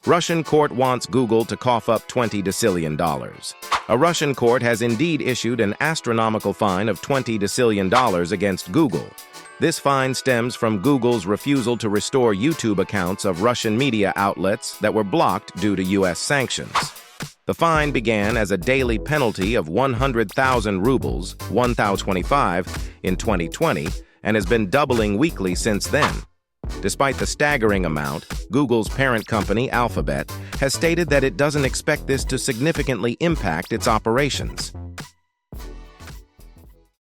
Russian court wants Google to cough up $20 decillion. A Russian court has indeed issued an astronomical fine of $20 decillion against Google. This fine stems from Google's refusal to restore YouTube accounts of Russian media outlets that were blocked due to U.S. sanctions. The fine began as a daily penalty of 100,000 rubles, 1,025, in 2020, and has been doubling weekly since then. Despite the staggering amount, Google's parent company, Alphabet, has stated that it doesn't expect this to significantly impact its operations.